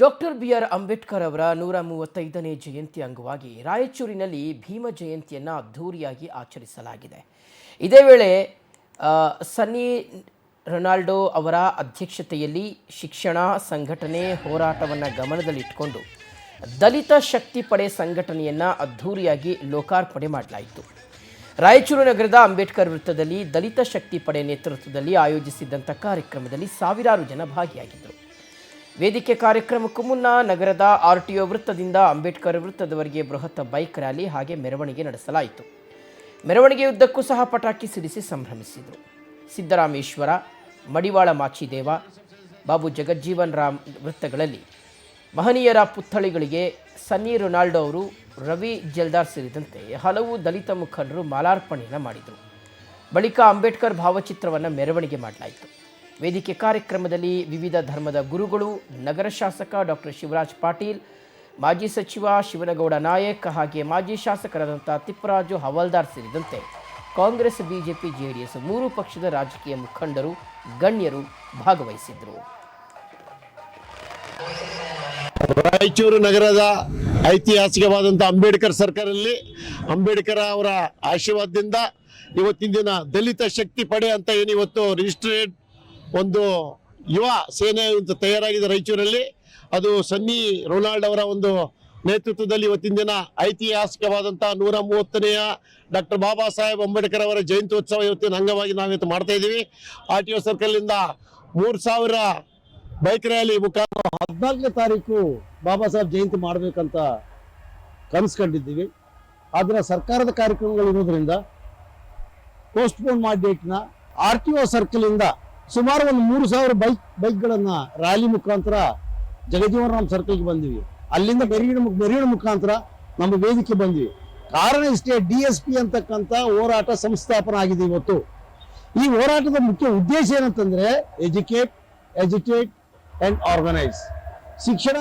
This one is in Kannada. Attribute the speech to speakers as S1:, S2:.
S1: Doctor B R. ಅಂಬೇಡ್ಕರ್ ಅವರ 135ನೇ ಜಯಂತಿ ಅಂಗವಾಗಿ ರಾಯಚೂರಿನಲ್ಲಿ ಭೀಮ ಜಯಂತಿಯನ್ನು ಅದ್ಧೂರಿಯಾಗಿ ಆಚರಿಸಲಾಗಿದೆ. ಇದೇ ವೇಳೆ ಸನ್ನಿ ರೊನಾಲ್ಡೋ ಅವರ ಅಧ್ಯಕ್ಷತೆಯಲ್ಲಿ ಶಿಕ್ಷಣ ಸಂಘಟನೆ ಹೋರಾಟವನ್ನು ಗಮನದಲ್ಲಿಟ್ಟುಕೊಂಡು ದಲಿತ ಶಕ್ತಿ ಪಡೆ ಸಂಘಟನೆಯನ್ನು ಅದ್ಧೂರಿಯಾಗಿ ಲೋಕಾರ್ಪಣೆ ಮಾಡಲಾಯಿತು. ರಾಯಚೂರು ನಗರದ ಅಂಬೇಡ್ಕರ್ ವೃತ್ತದಲ್ಲಿ ದಲಿತ ಶಕ್ತಿ ಪಡೆ ನೇತೃತ್ವದಲ್ಲಿ ಆಯೋಜಿಸಿದ್ದಂಥ ಕಾರ್ಯಕ್ರಮದಲ್ಲಿ ಸಾವಿರಾರು ಜನ ಭಾಗಿಯಾಗಿದ್ದರು. ವೇದಿಕೆ ಕಾರ್ಯಕ್ರಮಕ್ಕೂ ಮುನ್ನ ನಗರದ ಆರ್ಟಿಒ ವೃತ್ತದಿಂದ ಅಂಬೇಡ್ಕರ್ ವೃತ್ತದವರೆಗೆ ಬೃಹತ್ ಬೈಕ್ ರ್ಯಾಲಿ ಹಾಗೆ ಮೆರವಣಿಗೆ ನಡೆಸಲಾಯಿತು. ಮೆರವಣಿಗೆಯುದ್ದಕ್ಕೂ ಸಹ ಪಟಾಕಿ ಸಿಡಿಸಿ ಸಂಭ್ರಮಿಸಿದರು. ಸಿದ್ದರಾಮೇಶ್ವರ, ಮಡಿವಾಳ ಮಾಚಿದೇವ, ಬಾಬು ಜಗಜ್ಜೀವನ್ ರಾಮ್ ವೃತ್ತಗಳಲ್ಲಿ ಮಹನೀಯರ ಪುತ್ಥಳಿಗಳಿಗೆ ಸನ್ನಿ ರೊನಾಲ್ಡೋ ಅವರು, ರವಿ ಜಲ್ದಾರ್ ಸೇರಿದಂತೆ ಹಲವು ದಲಿತ ಮುಖಂಡರು ಮಾಲಾರ್ಪಣೆಯನ್ನು ಮಾಡಿದರು. ಬಳಿಕ ಅಂಬೇಡ್ಕರ್ ಭಾವಚಿತ್ರವನ್ನು ಮೆರವಣಿಗೆ ಮಾಡಲಾಯಿತು. ವೇದಿಕೆ ಕಾರ್ಯಕ್ರಮದಲ್ಲಿ ವಿವಿಧ ಧರ್ಮದ ಗುರುಗಳು, ನಗರ ಶಾಸಕ ಡಾಕ್ಟರ್ ಶಿವರಾಜ್ ಪಾಟೀಲ್, ಮಾಜಿ ಸಚಿವ ಶಿವನಗೌಡ ನಾಯಕ್ ಹಾಗೆ ಮಾಜಿ ಶಾಸಕರಾದಂಥ ತಿಪ್ಪರಾಜು ಹವಾಲ್ದಾರ್ ಸೇರಿದಂತೆ ಕಾಂಗ್ರೆಸ್, ಬಿಜೆಪಿ, ಜೆಡಿಎಸ್ ಮೂರು ಪಕ್ಷದ ರಾಜಕೀಯ ಮುಖಂಡರು, ಗಣ್ಯರು ಭಾಗವಹಿಸಿದ್ದರು.
S2: ರಾಯಚೂರು ನಗರದ ಐತಿಹಾಸಿಕವಾದಂಥ ಅಂಬೇಡ್ಕರ್ ಸರ್ಕಲಲ್ಲಿ ಅಂಬೇಡ್ಕರ್ ಅವರ ಆಶೀರ್ವಾದದಿಂದ ಇವತ್ತಿನ ದಿನ ದಲಿತ ಶಕ್ತಿ ಪಡೆ ಅಂತ ಏನು ಇವತ್ತು ರಿಜಿಸ್ಟ್ರೇಡ್ ಒಂದು ಯುವ ಸೇನೆ ಅಂತ ತಯಾರಾಗಿದೆ ರಾಯಚೂರಲ್ಲಿ. ಅದು ಸನ್ನಿ ರೊನಾಲ್ಡ್ ಅವರ ಒಂದು ನೇತೃತ್ವದಲ್ಲಿ ಇವತ್ತಿನ ದಿನ ಐತಿಹಾಸಿಕವಾದಂಥ 130ನೇಯ ಡಾಕ್ಟರ್ ಬಾಬಾ ಸಾಹೇಬ್ ಅಂಬೇಡ್ಕರ್ ಅವರ ಜಯಂತ್ಯೋತ್ಸವ ಇವತ್ತಿನ ಅಂಗವಾಗಿ ನಾವಿವತ್ತು ಮಾಡ್ತಾ ಇದ್ದೀವಿ. RTO ಸರ್ಕಲ್ನಿಂದ 3000 ಬೈಕ್ ರ್ಯಾಲಿ ಮುಖಾಂತರ 14ನೇ ತಾರೀಕು ಬಾಬಾ ಸಾಹೇಬ್ ಜಯಂತಿ ಮಾಡಬೇಕಂತ ಕನಸ್ಕೊಂಡಿದ್ದೀವಿ. ಆದರೆ ಸರ್ಕಾರದ ಕಾರ್ಯಕ್ರಮಗಳಿರೋದ್ರಿಂದ ಪೋಸ್ಟ್ಪೋನ್ ಮಾಡಿ ಡೇಟ್ನ RTO ಸರ್ಕಲಿಂದ ಸುಮಾರು ಒಂದು 3000 ಬೈಕ್ಗಳನ್ನು ರ್ಯಾಲಿ ಮುಖಾಂತರ ಜಗಜೀವನ್ ರಾಮ್ ಸರ್ಕಲ್ಗೆ ಬಂದಿವಿ. ಅಲ್ಲಿಂದ ಮೆರವಣಿಗೆ ಮುಖಾಂತರ ನಮ್ಮ ವೇದಿಕೆ ಬಂದ್ವಿ. ಕಾರಣ ಇಷ್ಟೇ, DSP ಅಂತಕ್ಕಂಥ ಹೋರಾಟ ಸಂಸ್ಥಾಪನೆ ಆಗಿದೆ ಇವತ್ತು. ಈ ಹೋರಾಟದ ಮುಖ್ಯ ಉದ್ದೇಶ ಏನಂತಂದ್ರೆ ಎಜುಕೇಟ್, ಎಜಿಟೇಟ್ ಅಂಡ್ ಆರ್ಗನೈಸ್. ಶಿಕ್ಷಣ